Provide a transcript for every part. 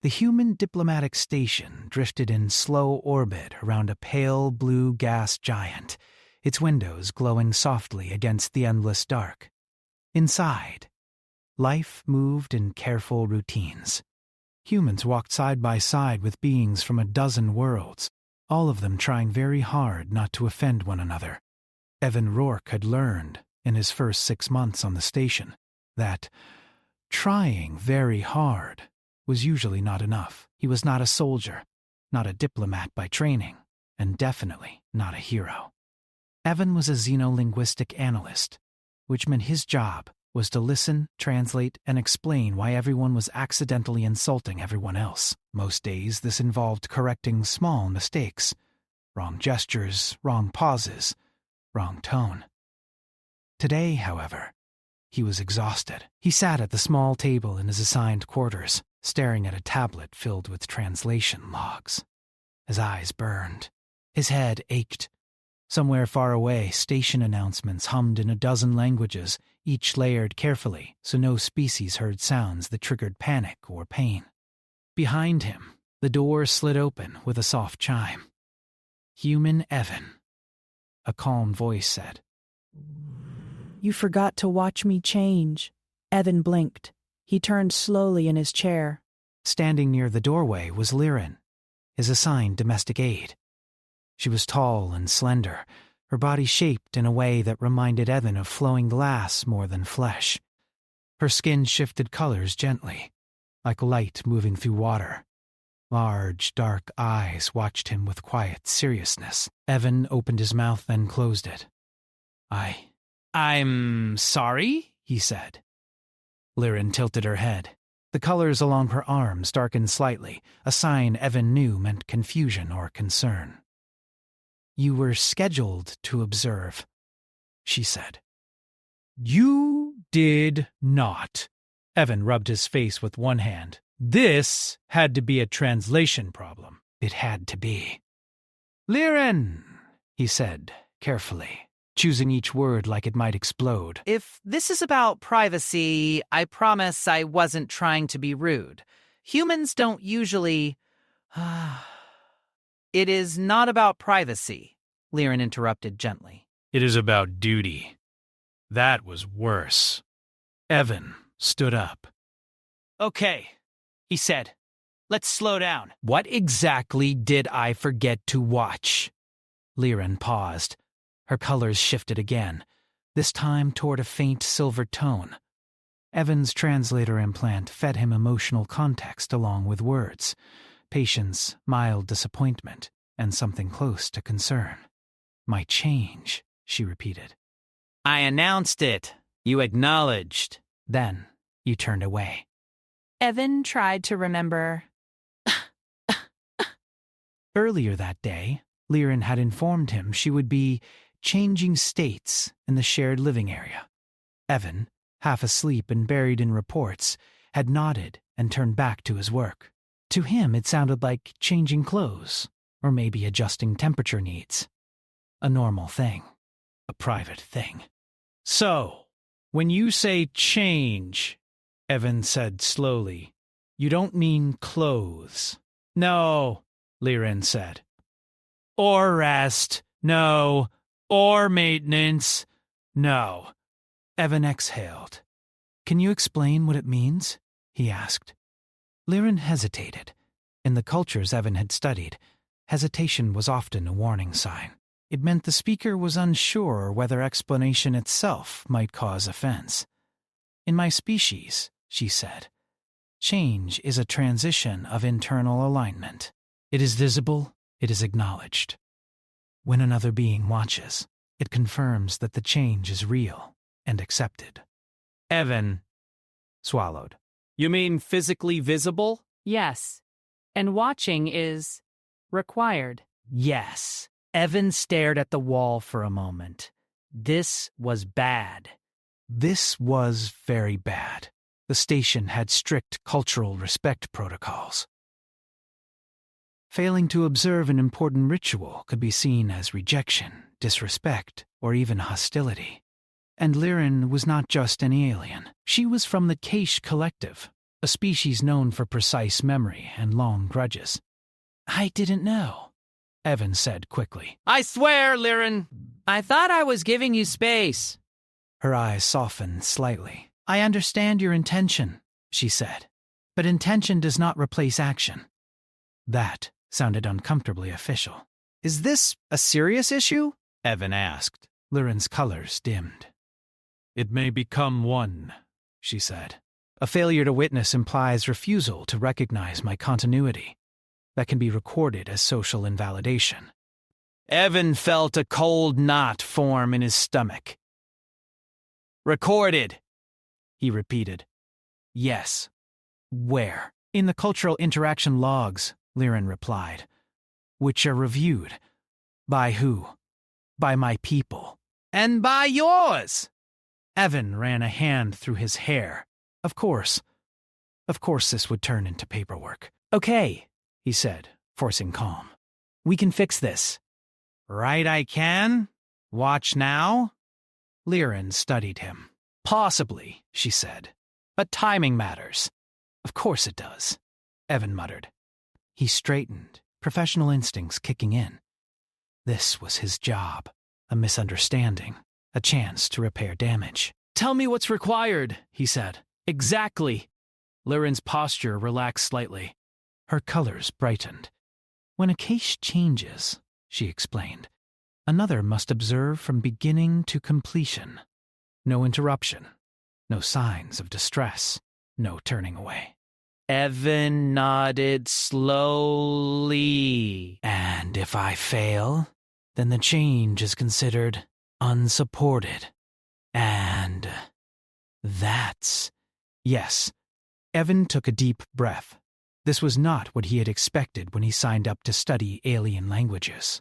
The human diplomatic station drifted in slow orbit around a pale blue gas giant, its windows glowing softly against the endless dark. Inside, life moved in careful routines. Humans walked side by side with beings from a dozen worlds, all of them trying very hard not to offend one another. Evan Rourke had learned, in his first 6 months on the station, that trying very hard was usually not enough. He was not a soldier, not a diplomat by training, and definitely not a hero. Evan was a xenolinguistic analyst, which meant his job was to listen, translate, and explain why everyone was accidentally insulting everyone else. Most days, this involved correcting small mistakes, wrong gestures, wrong pauses, wrong tone. Today, however, he was exhausted. He sat at the small table in his assigned quarters, staring at a tablet filled with translation logs. His eyes burned. His head ached. Somewhere far away, station announcements hummed in a dozen languages, each layered carefully so no species heard sounds that triggered panic or pain. Behind him, the door slid open with a soft chime. "Human Evan," a calm voice said. "You forgot to watch me change." Evan blinked. He turned slowly in his chair. Standing near the doorway was Liren, his assigned domestic aide. She was tall and slender, her body shaped in a way that reminded Evan of flowing glass more than flesh. Her skin shifted colors gently, like light moving through water. Large, dark eyes watched him with quiet seriousness. Evan opened his mouth and closed it. I'm sorry," he said. Liren tilted her head. The colors along her arms darkened slightly, a sign Evan knew meant confusion or concern. "You were scheduled to observe," she said. "You did not." Evan rubbed his face with one hand. "This had to be a translation problem." It had to be. "Liren," he said, carefully, choosing each word like it might explode. "If this is about privacy, I promise I wasn't trying to be rude. Humans don't usually... It is not about privacy," Liren interrupted gently. "It is about duty." That was worse. Evan stood up. "Okay," he said. "Let's slow down." "What exactly did I forget to watch?" Liren paused. Her colors shifted again, this time toward a faint silver tone. Evan's translator implant fed him emotional context along with words, patience, mild disappointment, and something close to concern. "My change," she repeated. "I announced it. You acknowledged. Then you turned away." Evan tried to remember. Earlier that day, Liren had informed him she would be changing states in the shared living area. Evan, half asleep and buried in reports, had nodded and turned back to his work. To him, it sounded like changing clothes, or maybe adjusting temperature needs. A normal thing. A private thing. "So, when you say change," Evan said slowly, "you don't mean clothes." "No," Liren said. "Or rest. No. Or maintenance. No." Evan exhaled. "Can you explain what it means?" he asked. Liren hesitated. In the cultures Evan had studied, hesitation was often a warning sign. It meant the speaker was unsure whether explanation itself might cause offense. "In my species," she said, "change is a transition of internal alignment. It is visible, it is acknowledged. When another being watches, it confirms that the change is real and accepted." Evan swallowed. "You mean physically visible?" Yes. And watching is required. Yes. Evan stared at the wall for a moment. This was bad. This was very bad. The station had strict cultural respect protocols. Failing to observe an important ritual could be seen as rejection, disrespect, or even hostility. And Liren was not just an alien. She was from the Keish collective, a species known for precise memory and long grudges. I didn't know, Evan said quickly. I swear, Liren, I thought I was giving you space. Her eyes softened slightly. I understand your intention, she said, but intention does not replace action. That sounded uncomfortably official. Is this a serious issue? Evan asked. Liren's colors dimmed. It may become one, she said. A failure to witness implies refusal to recognize my continuity. That can be recorded as social invalidation. Evan felt a cold knot form in his stomach. Recorded, he repeated. Yes. Where? In the cultural interaction logs, Liren replied, which are reviewed. By who? By my people. And by yours! Evan ran a hand through his hair. Of course this would turn into paperwork. Okay, he said, forcing calm. We can fix this. Right I can? Watch now? Liren studied him. Possibly, she said. But timing matters. Of course it does, Evan muttered. He straightened, professional instincts kicking in. This was his job. A misunderstanding. A chance to repair damage. Tell me what's required, he said. Exactly. Liren's posture relaxed slightly. Her colors brightened. When a case changes, she explained, another must observe from beginning to completion. No interruption. No signs of distress. No turning away. Evan nodded slowly. And if I fail, then the change is considered unsupported. And that's... Yes. Evan took a deep breath. This was not what he had expected when he signed up to study alien languages.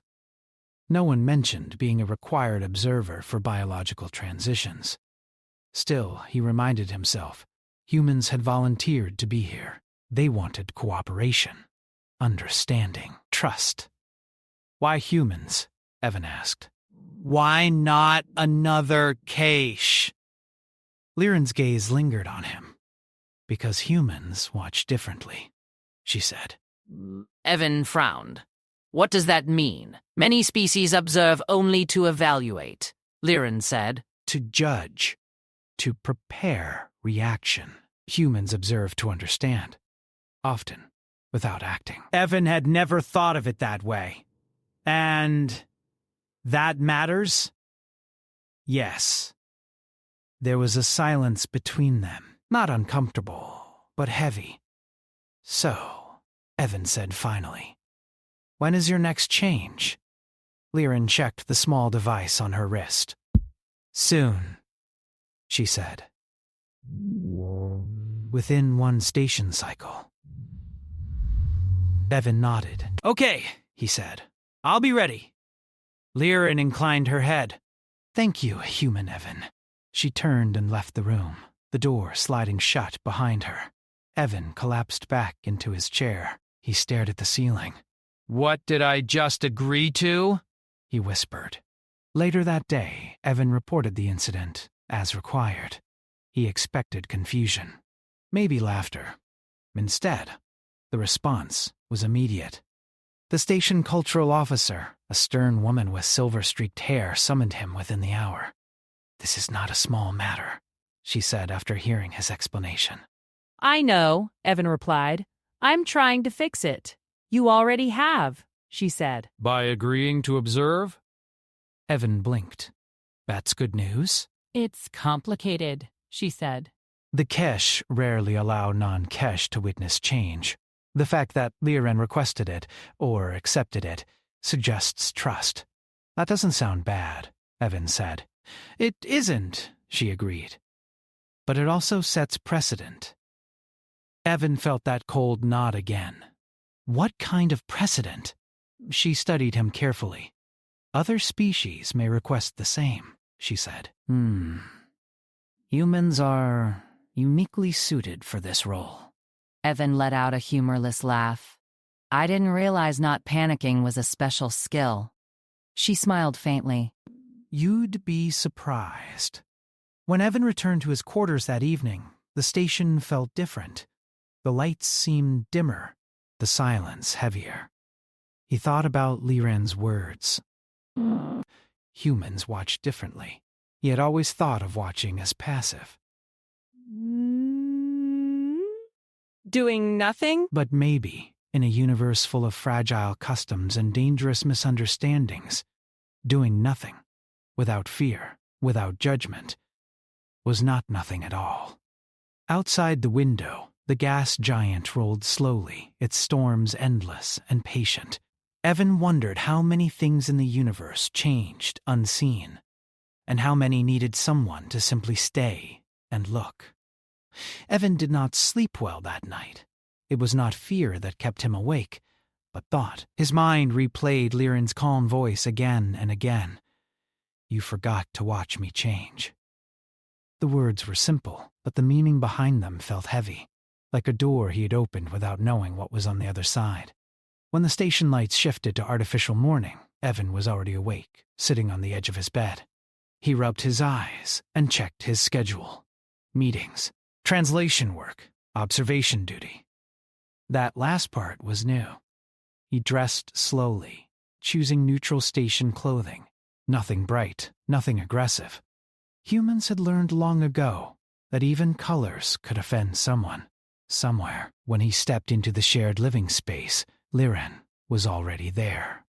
No one mentioned being a required observer for biological transitions. Still, he reminded himself, humans had volunteered to be here. They wanted cooperation, understanding, trust. Why humans? Evan asked. Why not another cache? Liren's gaze lingered on him. Because humans watch differently, she said. Evan frowned. What does that mean? Many species observe only to evaluate, Liren said. To judge. To prepare reaction. Humans observe to understand. Often, without acting. Evan had never thought of it that way. And that matters? Yes. There was a silence between them, not uncomfortable, but heavy. So, Evan said finally, when is your next change? Liren checked the small device on her wrist. Soon, she said. Within one station cycle. Evan nodded. Okay, he said. I'll be ready. Liren inclined her head. Thank you, human Evan. She turned and left the room, the door sliding shut behind her. Evan collapsed back into his chair. He stared at the ceiling. What did I just agree to? He whispered. Later that day, Evan reported the incident, as required. He expected confusion. Maybe laughter. Instead, the response was immediate. The station cultural officer, a stern woman with silver-streaked hair, summoned him within the hour. This is not a small matter, she said after hearing his explanation. I know, Evan replied. I'm trying to fix it. You already have, she said. By agreeing to observe? Evan blinked. That's good news? It's complicated, she said. The Kesh rarely allow non-Kesh to witness change. The fact that Liren requested it, or accepted it, suggests trust. That doesn't sound bad, Evan said. It isn't, she agreed. But it also sets precedent. Evan felt that cold nod again. What kind of precedent? She studied him carefully. Other species may request the same, she said. Humans are uniquely suited for this role. Evan let out a humorless laugh. I didn't realize not panicking was a special skill. She smiled faintly. You'd be surprised. When Evan returned to his quarters that evening, the station felt different. The lights seemed dimmer, the silence heavier. He thought about Liren's words. Humans watch differently. He had always thought of watching as passive. Doing nothing? But maybe, in a universe full of fragile customs and dangerous misunderstandings, doing nothing, without fear, without judgment, was not nothing at all. Outside the window, the gas giant rolled slowly, its storms endless and patient. Evan wondered how many things in the universe changed unseen, and how many needed someone to simply stay and look. Evan did not sleep well that night. It was not fear that kept him awake, but thought. His mind replayed Liren's calm voice again and again. "You forgot to watch me change." The words were simple, but the meaning behind them felt heavy, like a door he had opened without knowing what was on the other side. When the station lights shifted to artificial morning, Evan was already awake, sitting on the edge of his bed. He rubbed his eyes and checked his schedule. Meetings, translation work, observation duty. That last part was new. He dressed slowly, choosing neutral station clothing. Nothing bright, nothing aggressive. Humans had learned long ago that even colors could offend someone. Somewhere, when he stepped into the shared living space, Liren was already there.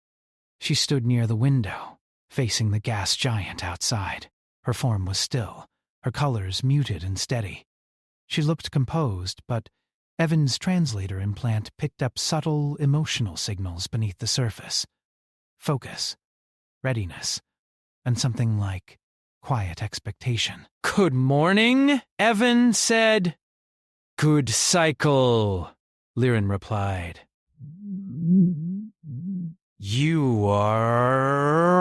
She stood near the window, facing the gas giant outside. Her form was still, her colors muted and steady. She looked composed, but Evan's translator implant picked up subtle emotional signals beneath the surface. Focus, readiness, and something like quiet expectation. "Good morning," Evan said. "Good cycle," Liren replied. "You are..."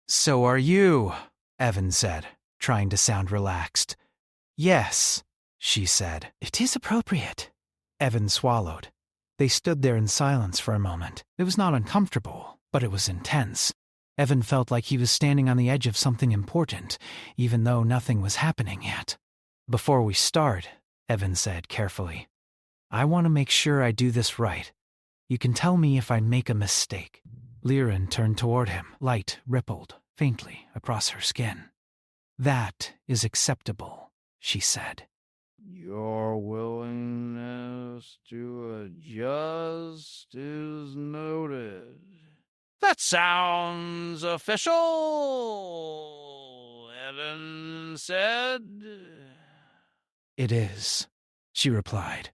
"So are you," Evan said, trying to sound relaxed. "Yes," she said. "It is appropriate." Evan swallowed. They stood there in silence for a moment. It was not uncomfortable, but it was intense. Evan felt like he was standing on the edge of something important, even though nothing was happening yet. "Before we start," Evan said carefully, "I want to make sure I do this right. You can tell me if I make a mistake." Liren turned toward him. Light rippled faintly across her skin. "That is acceptable," she said. "Your willingness to adjust is noted." "That sounds official," Evan said. "It is," she replied.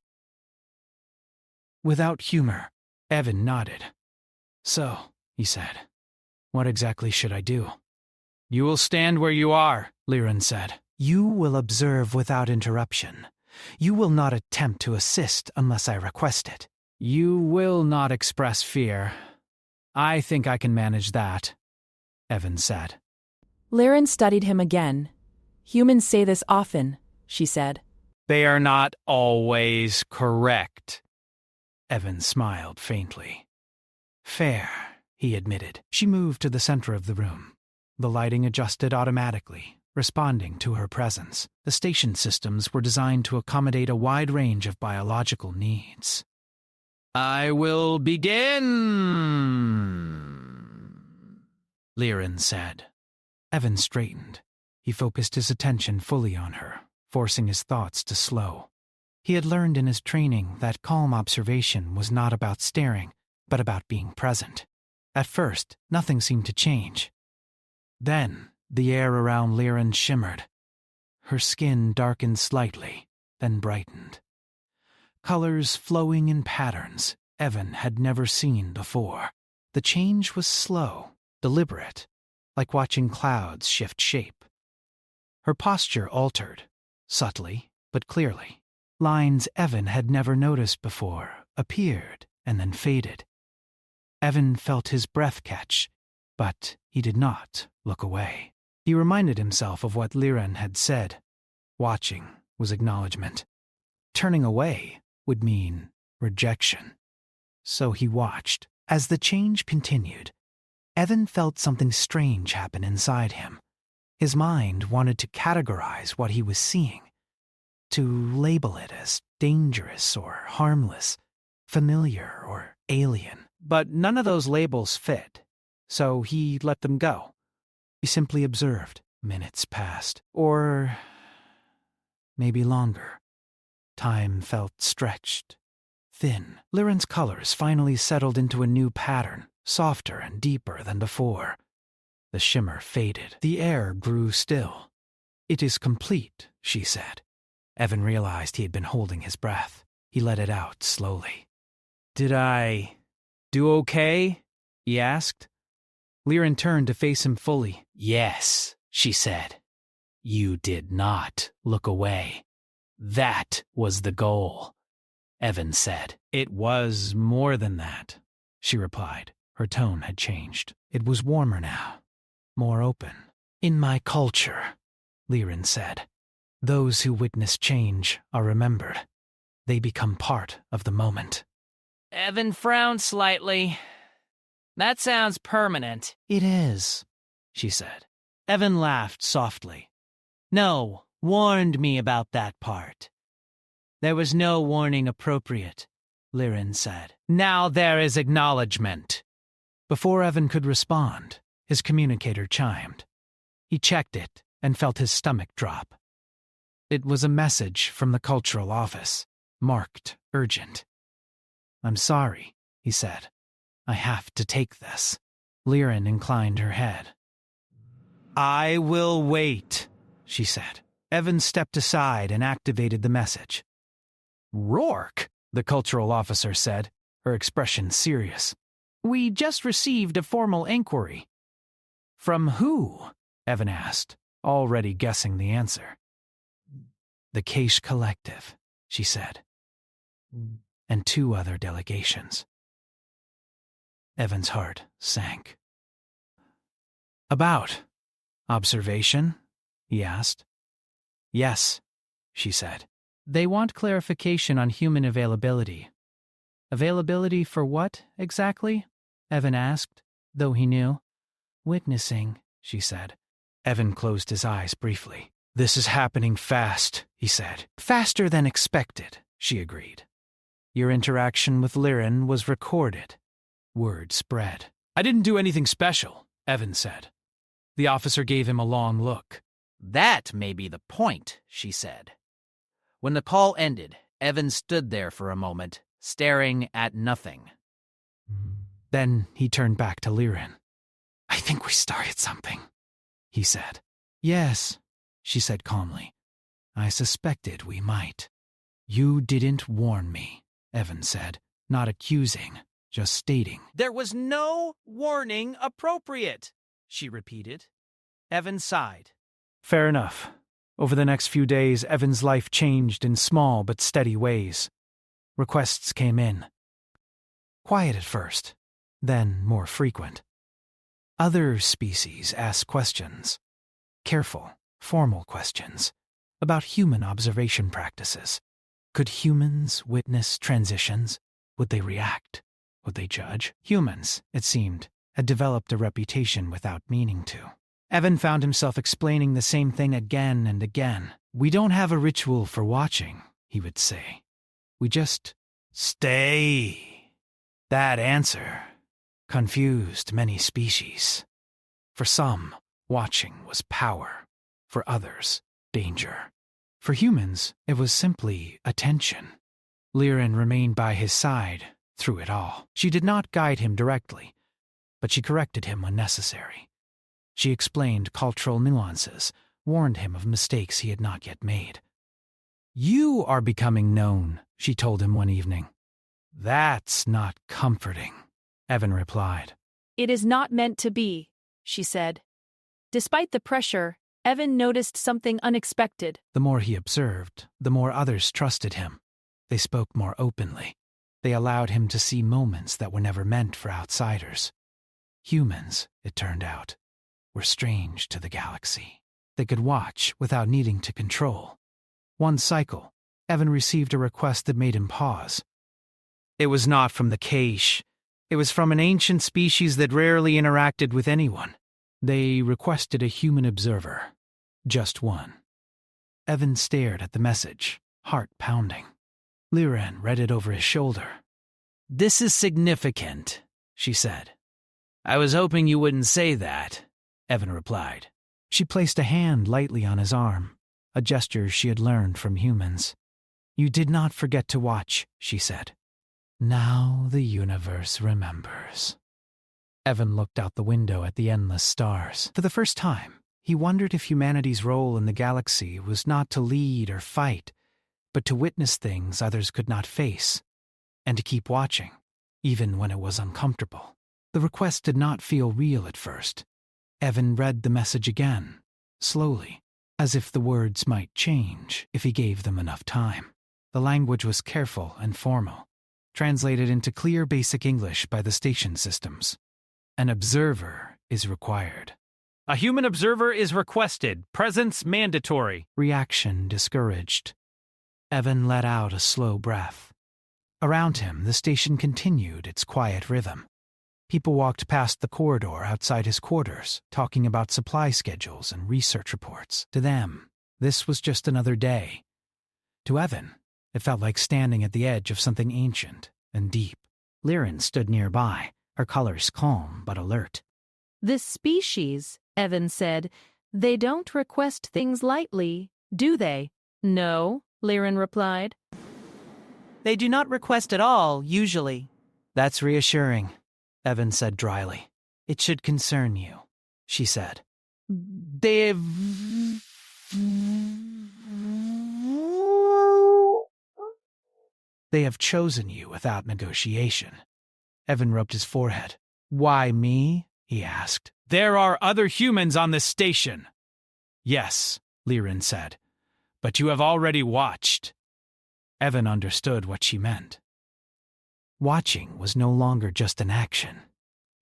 Without humor, Evan nodded. "So," he said, "what exactly should I do?" "You will stand where you are," Liren said. "You will observe without interruption. You will not attempt to assist unless I request it. You will not express fear. I think I can manage that," Evan said. Liren studied him again. "Humans say this often," she said. "They are not always correct." Evan smiled faintly. "Fair," he admitted. She moved to the center of the room. The lighting adjusted automatically, responding to her presence. The station systems were designed to accommodate a wide range of biological needs. "I will begin," Liren said. Evan straightened. He focused his attention fully on her, forcing his thoughts to slow. He had learned in his training that calm observation was not about staring, but about being present. At first, nothing seemed to change. Then, the air around Liren shimmered. Her skin darkened slightly, then brightened. Colors flowing in patterns Evan had never seen before. The change was slow, deliberate, like watching clouds shift shape. Her posture altered, subtly but clearly. Lines Evan had never noticed before appeared and then faded. Evan felt his breath catch, but he did not look away. He reminded himself of what Liren had said. Watching was acknowledgement. Turning away would mean rejection. So he watched. As the change continued, Evan felt something strange happen inside him. His mind wanted to categorize what he was seeing, to label it as dangerous or harmless, familiar or alien. But none of those labels fit, so he let them go. He simply observed. Minutes passed, or maybe longer. Time felt stretched, thin. Liren's colors finally settled into a new pattern, softer and deeper than before. The shimmer faded. The air grew still. "It is complete," she said. Evan realized he had been holding his breath. He let it out slowly. "Did I do okay?" he asked. Liren turned to face him fully. "Yes," she said. "You did not look away. That was the goal," Evan said. "It was more than that," she replied. Her tone had changed. It was warmer now, more open. "In my culture," Liren said, "those who witness change are remembered. They become part of the moment." Evan frowned slightly. "That sounds permanent." "It is," she said. Evan laughed softly. "No, warned me about that part." "There was no warning appropriate," Liren said. "Now there is acknowledgement." Before Evan could respond, his communicator chimed. He checked it and felt his stomach drop. It was a message from the cultural office, marked urgent. "I'm sorry," he said. "I have to take this." Liren inclined her head. "I will wait," she said. Evan stepped aside and activated the message. "Rourke," the cultural officer said, her expression serious. "We just received a formal inquiry." "From who?" Evan asked, already guessing the answer. "The Cache Collective," she said, "and 2 other delegations." Evan's heart sank. "About observation?" he asked. "Yes," she said. "They want clarification on human availability." "Availability for what, exactly?" Evan asked, though he knew. "Witnessing," she said. Evan closed his eyes briefly. "This is happening fast," he said. "Faster than expected," she agreed. "Your interaction with Liren was recorded." Word spread. "I didn't do anything special," Evan said. The officer gave him a long look. "That may be the point," she said. When the call ended, Evan stood there for a moment, staring at nothing. Then he turned back to Liren. "I think we started something," he said. "Yes," she said calmly. "I suspected we might." "You didn't warn me," Evan said, not accusing, just stating. "There was no warning appropriate," she repeated. Evan sighed. Fair enough. Over the next few days, Evan's life changed in small but steady ways. Requests came in. Quiet at first, then more frequent. Other species asked questions. Careful, formal questions. About human observation practices. Could humans witness transitions? Would they react? Would they judge? Humans, it seemed, had developed a reputation without meaning to. Evan found himself explaining the same thing again and again. "We don't have a ritual for watching," he would say. "We just stay." That answer confused many species. For some, watching was power. For others, danger. For humans, it was simply attention. Liren remained by his side through it all. She did not guide him directly, but she corrected him when necessary. She explained cultural nuances, warned him of mistakes he had not yet made. "You are becoming known," she told him one evening. "That's not comforting," Evan replied. "It is not meant to be," she said. Despite the pressure, Evan noticed something unexpected. The more he observed, the more others trusted him. They spoke more openly. They allowed him to see moments that were never meant for outsiders. Humans, it turned out, were strange to the galaxy. They could watch without needing to control. One cycle, Evan received a request that made him pause. It was not from the Cache. It was from an ancient species that rarely interacted with anyone. They requested a human observer, Just one. Evan stared at the message, heart pounding. Liren read it over his shoulder. "This is significant," she said. "I was hoping you wouldn't say that," Evan replied. She placed a hand lightly on his arm, a gesture she had learned from humans. "You did not forget to watch," she said. "Now the universe remembers." Evan looked out the window at the endless stars. For the first time, he wondered if humanity's role in the galaxy was not to lead or fight, but to witness things others could not face, and to keep watching, even when it was uncomfortable. The request did not feel real at first. Evan read the message again, slowly, as if the words might change if he gave them enough time. The language was careful and formal, translated into clear basic English by the station systems. An observer is required. "A human observer is requested. Presence mandatory." Reaction discouraged. Evan let out a slow breath. Around him, the station continued its quiet rhythm. People walked past the corridor outside his quarters, talking about supply schedules and research reports. To them, this was just another day. To Evan, it felt like standing at the edge of something ancient and deep. Liren stood nearby, her colors calm but alert. "This species," Evan said, "they don't request things lightly, do they?" "No," Liren replied. "They do not request at all, usually." "That's reassuring," Evan said dryly. "It should concern you," she said. They've... "They have chosen you without negotiation." Evan rubbed his forehead. "Why me?" he asked. "There are other humans on this station." "Yes," Liren said, "But you have already watched." Evan understood what she meant. Watching was no longer just an action.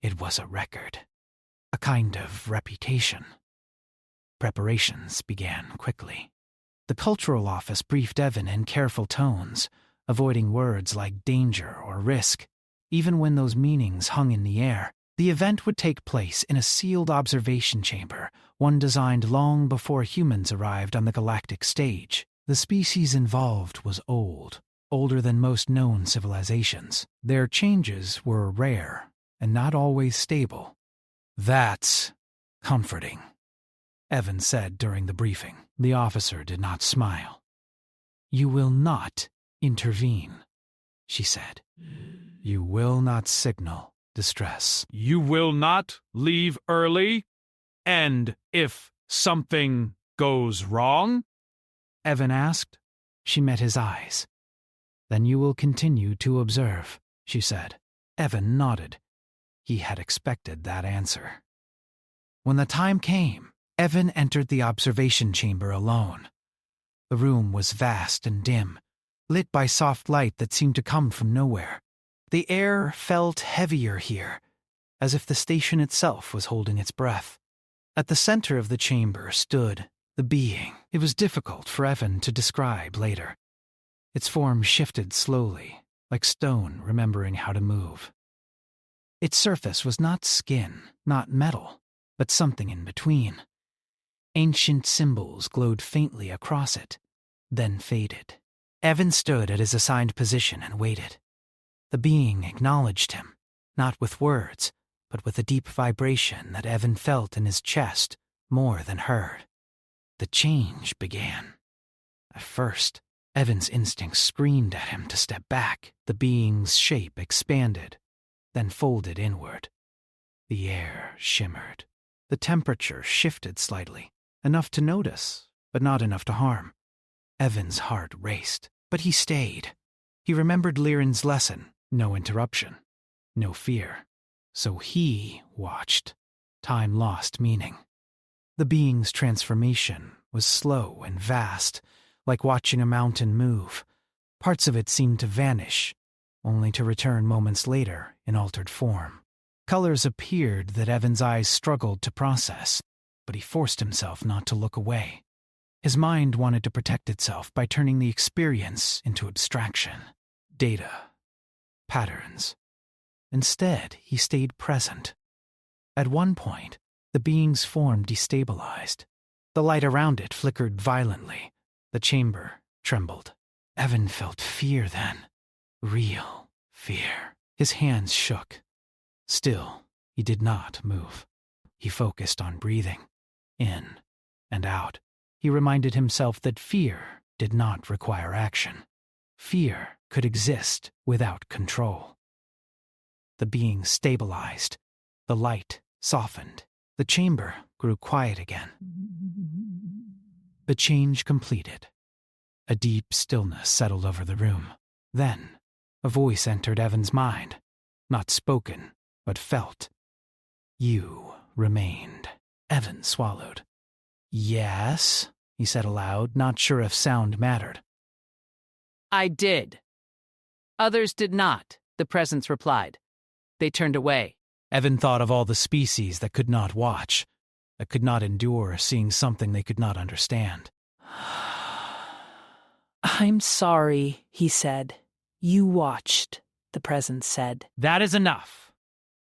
It was a record. A kind of reputation. Preparations began quickly. The cultural office briefed Evan in careful tones, avoiding words like danger or risk, even when those meanings hung in the air. The event would take place in a sealed observation chamber, one designed long before humans arrived on the galactic stage. The species involved was old, older than most known civilizations. Their changes were rare and not always stable. "That's comforting," Evan said during the briefing. The officer did not smile. "You will not intervene," she said. "You will not signal distress." "You will not leave early? And if something goes wrong?" Evan asked. She met his eyes. "Then you will continue to observe," she said. Evan nodded. He had expected that answer. When the time came, Evan entered the observation chamber alone. The room was vast and dim, lit by soft light that seemed to come from nowhere. The air felt heavier here, as if the station itself was holding its breath. At the center of the chamber stood the being. It was difficult for Evan to describe later. Its form shifted slowly, like stone remembering how to move. Its surface was not skin, not metal, but something in between. Ancient symbols glowed faintly across it, then faded. Evan stood at his assigned position and waited. The being acknowledged him, not with words, but with a deep vibration that Evan felt in his chest more than heard. The change began. At first, Evan's instincts screamed at him to step back. The being's shape expanded, then folded inward. The air shimmered. The temperature shifted slightly, enough to notice, but not enough to harm. Evan's heart raced, but he stayed. He remembered Liren's lesson, no interruption, no fear. So he watched. Time lost meaning. The being's transformation was slow and vast, like watching a mountain move. Parts of it seemed to vanish, only to return moments later in altered form. Colors appeared that Evan's eyes struggled to process, but he forced himself not to look away. His mind wanted to protect itself by turning the experience into abstraction, data, patterns. Instead, he stayed present. At one point, the being's form destabilized. The light around it flickered violently. The chamber trembled. Evan felt fear then. Real fear. His hands shook. Still, he did not move. He focused on breathing, in and out. He reminded himself that fear did not require action. Fear could exist without control. The being stabilized. The light softened. The chamber grew quiet again. The change completed. A deep stillness settled over the room. Then, a voice entered Evan's mind. Not spoken, but felt. You remained. Evan swallowed. Yes, he said aloud, not sure if sound mattered. I did. Others did not, the presence replied. They turned away. Evan thought of all the species that could not watch, that could not endure seeing something they could not understand. I'm sorry, he said. You watched, the presence said. That is enough.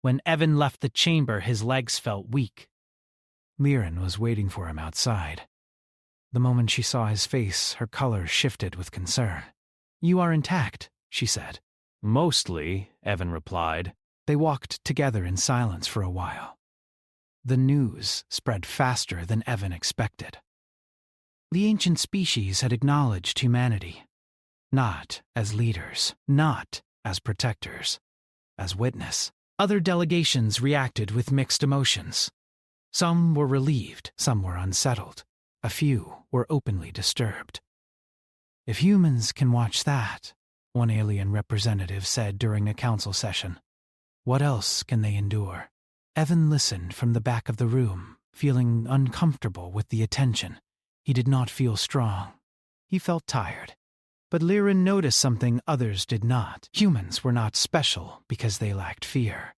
When Evan left the chamber, his legs felt weak. Liren was waiting for him outside. The moment she saw his face, her color shifted with concern. You are intact, she said. Mostly, Evan replied. They walked together in silence for a while. The news spread faster than Evan expected. The ancient species had acknowledged humanity, not as leaders, not as protectors, as witness. Other delegations reacted with mixed emotions. Some were relieved, some were unsettled. A few were openly disturbed. If humans can watch that, one alien representative said during a council session, what else can they endure? Evan listened from the back of the room, feeling uncomfortable with the attention. He did not feel strong. He felt tired. But Liren noticed something others did not. Humans were not special because they lacked fear.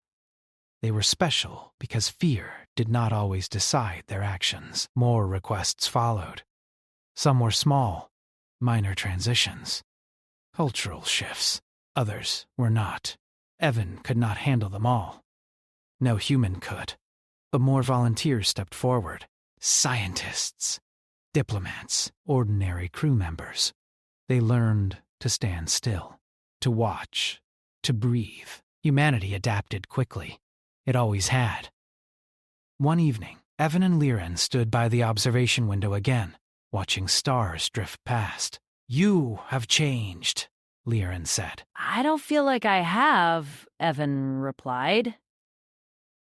They were special because fear did not always decide their actions. More requests followed. Some were small, minor transitions, cultural shifts. Others were not. Evan could not handle them all. No human could. But more volunteers stepped forward. Scientists, diplomats, ordinary crew members. They learned to stand still, to watch, to breathe. Humanity adapted quickly. It always had. One evening, Evan and Liren stood by the observation window again, watching stars drift past. You have changed, Liren said. I don't feel like I have, Evan replied.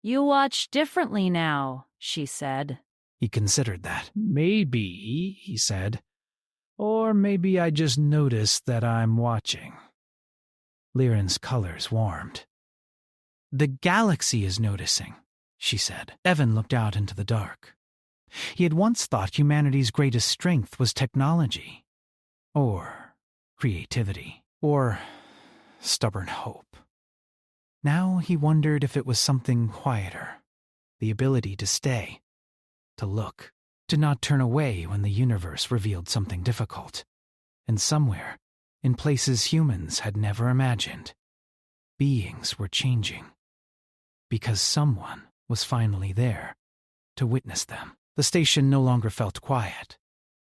You watch differently now, she said. He considered that. Maybe, he said. Or maybe I just noticed that I'm watching. Liren's colors warmed. The galaxy is noticing, she said. Evan looked out into the dark. He had once thought humanity's greatest strength was technology, or creativity, or stubborn hope. Now he wondered if it was something quieter, the ability to stay, to look, to not turn away when the universe revealed something difficult. And somewhere, in places humans had never imagined, beings were changing. Because someone was finally there to witness them. The station no longer felt quiet.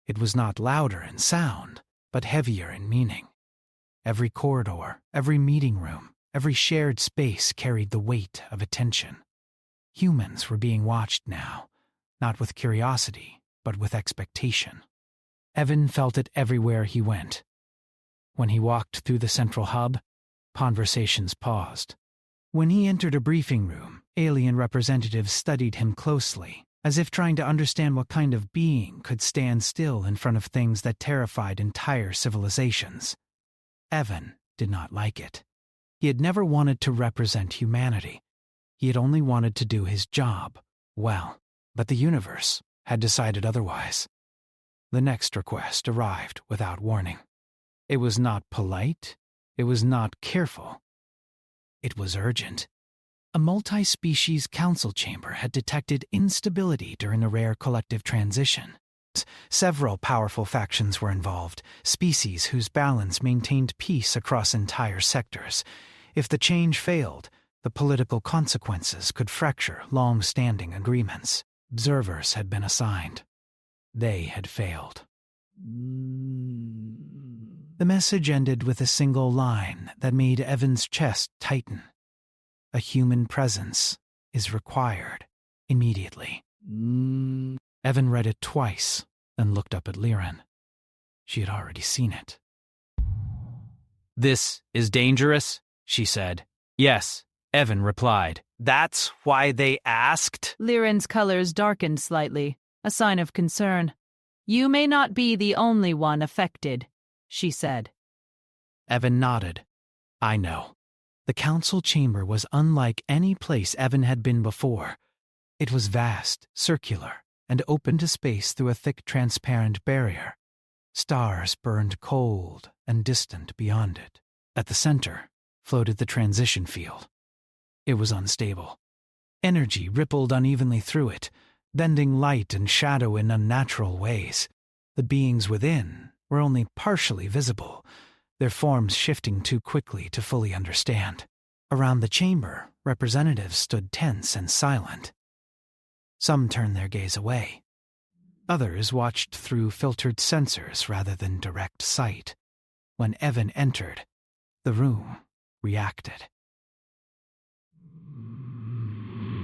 It was not louder in sound, but heavier in meaning. Every corridor, every meeting room, every shared space carried the weight of attention. Humans were being watched now, not with curiosity, but with expectation. Evan felt it everywhere he went. When he walked through the central hub, conversations paused. When he entered a briefing room, alien representatives studied him closely, as if trying to understand what kind of being could stand still in front of things that terrified entire civilizations. Evan did not like it. He had never wanted to represent humanity. He had only wanted to do his job well. But the universe had decided otherwise. The next request arrived without warning. It was not polite. It was not careful. It was urgent. A multi-species council chamber had detected instability during a rare collective transition. Several powerful factions were involved, species whose balance maintained peace across entire sectors. If the change failed, the political consequences could fracture long-standing agreements. Observers had been assigned. they had failed. The message ended with a single line that made Evan's chest tighten. A human presence is required immediately. Evan read it twice, then looked up at Liren. She had already seen it. "This is dangerous?" she said. "Yes," Evan replied. "That's why they asked?" Liren's colors darkened slightly, a sign of concern. "You may not be the only one affected," she said. Evan nodded. "I know." The council chamber was unlike any place Evan had been before. It was vast, circular, and open to space through a thick transparent barrier. Stars burned cold and distant beyond it. At the center floated the transition field. It was unstable. Energy rippled unevenly through it, bending light and shadow in unnatural ways. The beings within were only partially visible, their forms shifting too quickly to fully understand. Around the chamber, representatives stood tense and silent. Some turned their gaze away. Others watched through filtered sensors rather than direct sight. When Evan entered, the room reacted.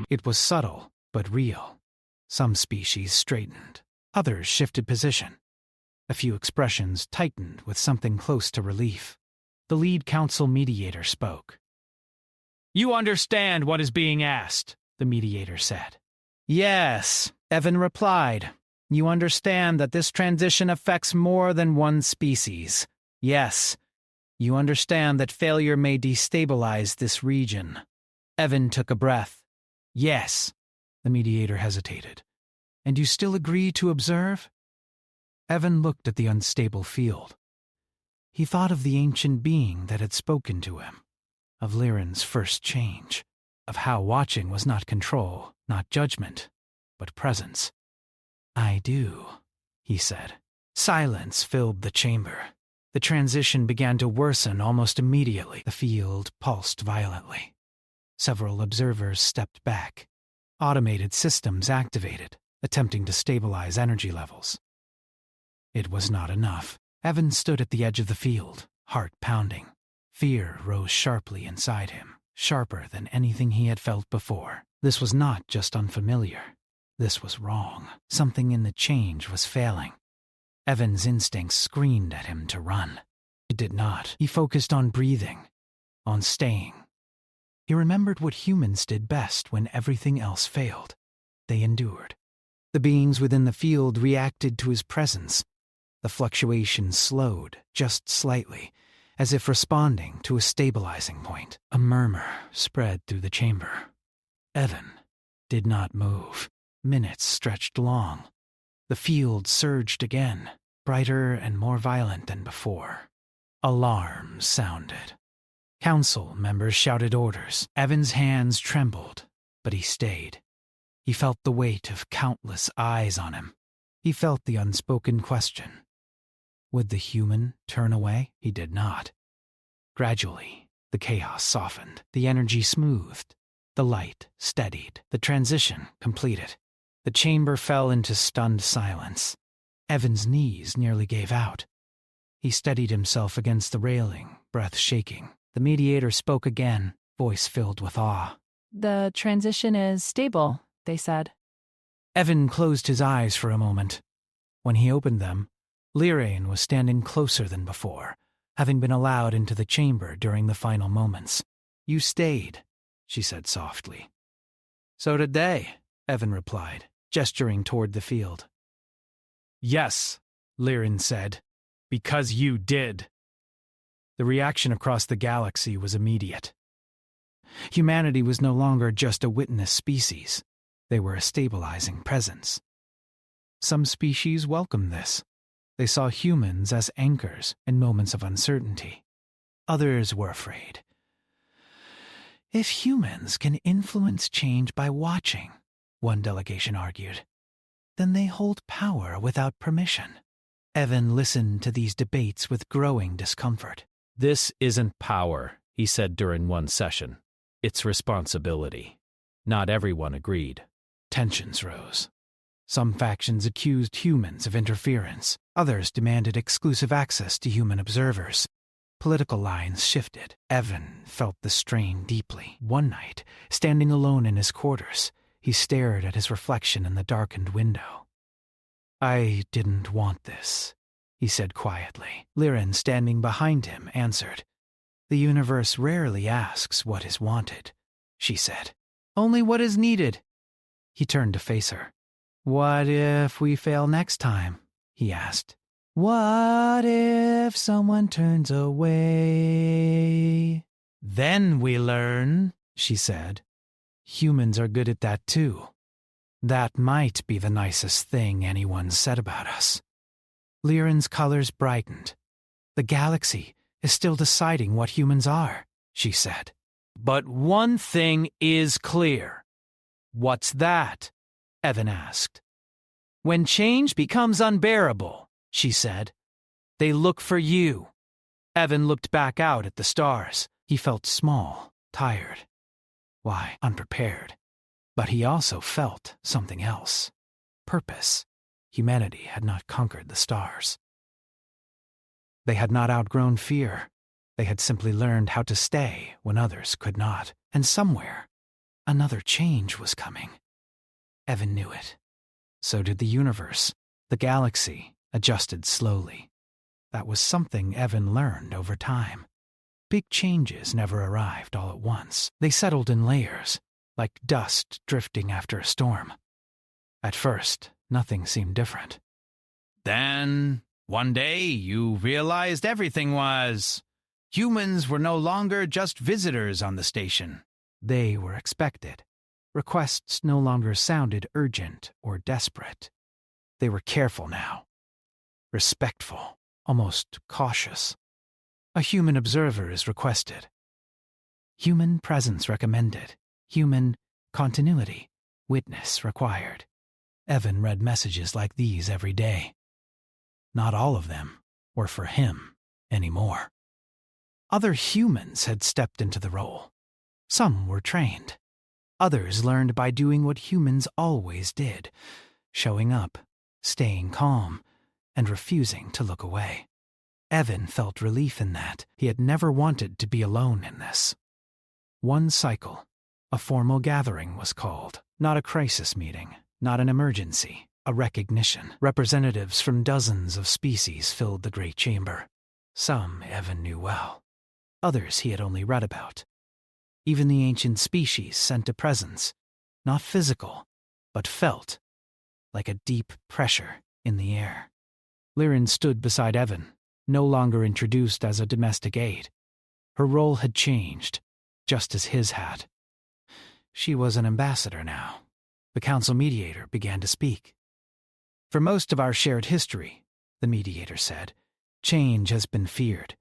It was subtle, but real. Some species straightened. Others shifted position. A few expressions tightened with something close to relief. The lead council mediator spoke. "You understand what is being asked," the mediator said. "Yes," Evan replied. "You understand that this transition affects more than one species. Yes. You understand that failure may destabilize this region." Evan took a breath. "Yes." The mediator hesitated. "And you still agree to observe?" Evan looked at the unstable field. He thought of the ancient being that had spoken to him, of Liren's first change, of how watching was not control, not judgment, but presence. "I do," he said. Silence filled the chamber. The transition began to worsen almost immediately. The field pulsed violently. Several observers stepped back. Automated systems activated, attempting to stabilize energy levels. It was not enough. Evan stood at the edge of the field, heart pounding. Fear rose sharply inside him, sharper than anything he had felt before. This was not just unfamiliar. This was wrong. Something in the change was failing. Evan's instincts screamed at him to run. It did not. He focused on breathing, on staying. He remembered what humans did best when everything else failed. They endured. The beings within the field reacted to his presence. The fluctuations slowed, just slightly, as if responding to a stabilizing point. A murmur spread through the chamber. Evan did not move. Minutes stretched long. The field surged again, brighter and more violent than before. Alarms sounded. Council members shouted orders. Evan's hands trembled, but he stayed. He felt the weight of countless eyes on him. He felt the unspoken question. Would the human turn away? He did not. Gradually, the chaos softened. The energy smoothed. The light steadied. The transition completed. The chamber fell into stunned silence. Evan's knees nearly gave out. He steadied himself against the railing, breath shaking. The mediator spoke again, voice filled with awe. "The transition is stable," they said. Evan closed his eyes for a moment. When he opened them, Liren was standing closer than before, having been allowed into the chamber during the final moments. "You stayed," she said softly. "So did they," Evan replied, gesturing toward the field. "Yes," Liren said, "because you did." The reaction across the galaxy was immediate. Humanity was no longer just a witness species. They were a stabilizing presence. Some species welcomed this. They saw humans as anchors in moments of uncertainty. Others were afraid. If humans can influence change by watching, one delegation argued, then they hold power without permission. Evan listened to these debates with growing discomfort. "This isn't power," he said during one session. "It's responsibility." Not everyone agreed. Tensions rose. Some factions accused humans of interference. Others demanded exclusive access to human observers. Political lines shifted. Evan felt the strain deeply. One night, standing alone in his quarters, he stared at his reflection in the darkened window. "I didn't want this," he said quietly. Liren, standing behind him, answered. "The universe rarely asks what is wanted," she said. "Only what is needed." He turned to face her. "What if we fail next time?" he asked. "What if someone turns away?" "Then we learn," she said. "Humans are good at that too. That might be the nicest thing anyone said about us." Liren's colors brightened. "The galaxy is still deciding what humans are," she said. "But one thing is clear." "What's that?" Evan asked. "When change becomes unbearable," she said, "they look for you." Evan looked back out at the stars. He felt small, tired. Why, unprepared. But he also felt something else. Purpose. Humanity had not conquered the stars. They had not outgrown fear. They had simply learned how to stay when others could not. And somewhere, another change was coming. Evan knew it. So did the universe. The galaxy adjusted slowly. That was something Evan learned over time. Big changes never arrived all at once. They settled in layers, like dust drifting after a storm. At first, nothing seemed different. Then, one day, you realized everything was... Humans were no longer just visitors on the station. They were expected. Requests no longer sounded urgent or desperate. They were careful now. Respectful, almost cautious. A human observer is requested. Human presence recommended. Human continuity, witness required. Evan read messages like these every day. Not all of them were for him anymore. Other humans had stepped into the role. Some were trained. Others learned by doing what humans always did, showing up, staying calm, and refusing to look away. Evan felt relief in that. He had never wanted to be alone in this. One cycle, a formal gathering was called. Not a crisis meeting, not an emergency, a recognition. Representatives from dozens of species filled the great chamber. Some Evan knew well. Others he had only read about. Even the ancient species sent a presence, not physical, but felt, like a deep pressure in the air. Liren stood beside Evan, no longer introduced as a domestic aide. Her role had changed, just as his had. She was an ambassador now. The council mediator began to speak. "For most of our shared history," the mediator said, "change has been feared.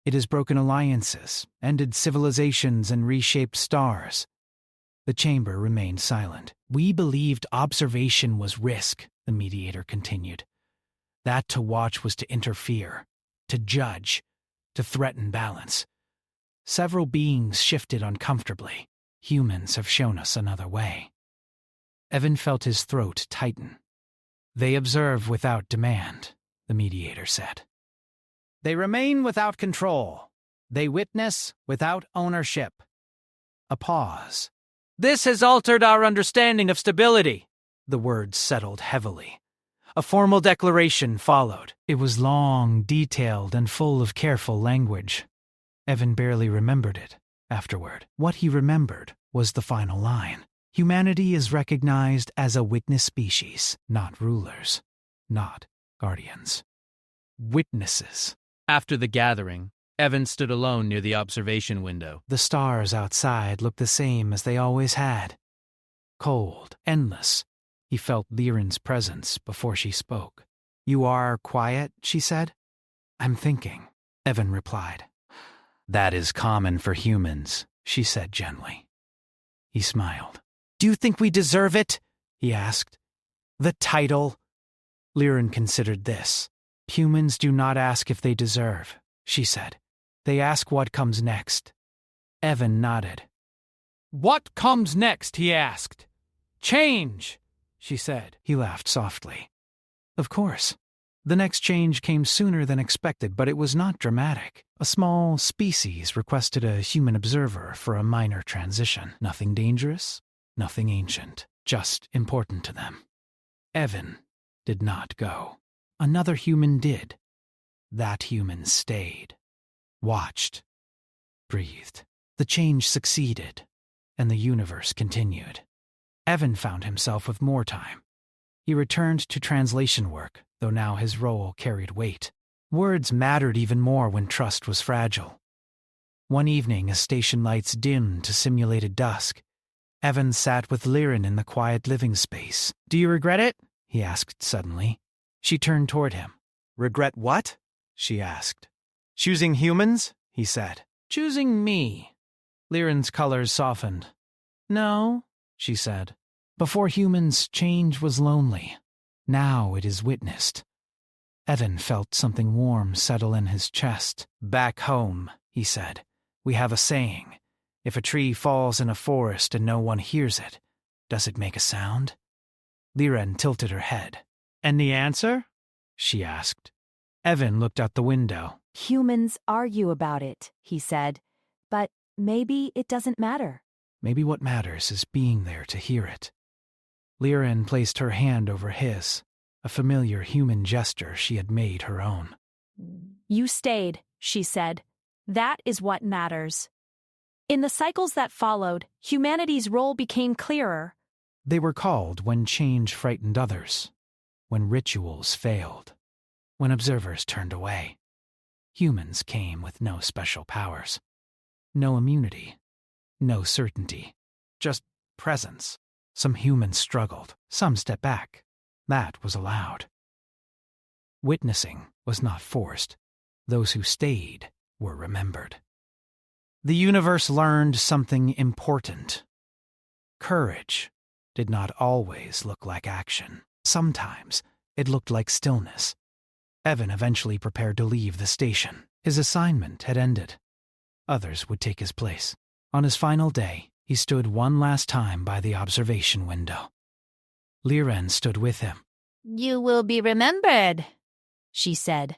It has broken alliances, ended civilizations, and reshaped stars." The chamber remained silent. "We believed observation was risk," the mediator continued. "That to watch was to interfere, to judge, to threaten balance. Several beings shifted uncomfortably. Humans have shown us another way." Evan felt his throat tighten. "They observe without demand," the mediator said. They remain without control. They witness without ownership. A pause. This has altered our understanding of stability. The words settled heavily. A formal declaration followed. It was long, detailed, and full of careful language. Evan barely remembered it afterward. What he remembered was the final line. Humanity is recognized as a witness species, not rulers, not guardians. Witnesses. After the gathering, Evan stood alone near the observation window. The stars outside looked the same as they always had. Cold, endless. He felt Liren's presence before she spoke. "You are quiet," she said. "I'm thinking," Evan replied. "That is common for humans," she said gently. He smiled. "Do you think we deserve it?" he asked. "The title?" Liren considered this. "Humans do not ask if they deserve," she said. "They ask what comes next." Evan nodded. "What comes next?" he asked. "Change. she said. He laughed softly. Of course. The next change came sooner than expected, but it was not dramatic. A small species requested a human observer for a minor transition. Nothing dangerous, nothing ancient, just important to them. Evan did not go. Another human did. That human stayed, watched, breathed. The change succeeded, and the universe continued. Evan found himself with more time. He returned to translation work, though now his role carried weight. Words mattered even more when trust was fragile. One evening, as station lights dimmed to simulated dusk, Evan sat with Liren in the quiet living space. "Do you regret it?" he asked suddenly. She turned toward him. "Regret what?" she asked. "Choosing humans?" he said. "Choosing me." Liren's colors softened. "No," she said. Before humans, change was lonely. Now it is witnessed. Evan felt something warm settle in his chest. "Back home," he said, "we have a saying. If a tree falls in a forest and no one hears it, does it make a sound?" Liren tilted her head. "And the answer?" she asked. Evan looked out the window. "Humans argue about it," he said. "But maybe it doesn't matter." Maybe what matters is being there to hear it. Liren placed her hand over his, a familiar human gesture she had made her own. "You stayed," she said. "That is what matters." In the cycles that followed, humanity's role became clearer. They were called when change frightened others, when rituals failed, when observers turned away. Humans came with no special powers, no immunity, no certainty, just presence. Some humans struggled, some stepped back. That was allowed. Witnessing was not forced. Those who stayed were remembered. The universe learned something important. Courage did not always look like action. Sometimes it looked like stillness. Evan eventually prepared to leave the station. His assignment had ended. Others would take his place. On his final day, he stood one last time by the observation window. Liren stood with him. "You will be remembered," she said.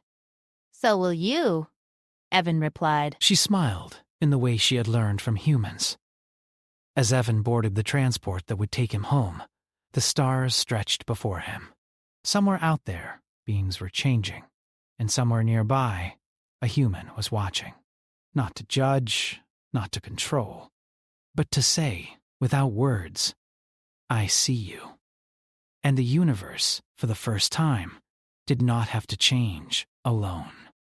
"So will you," Evan replied. She smiled in the way she had learned from humans. As Evan boarded the transport that would take him home, the stars stretched before him. Somewhere out there, beings were changing, and somewhere nearby, a human was watching. Not to judge, not to control, but to say, without words, "I see you." And the universe, for the first time, did not have to change alone.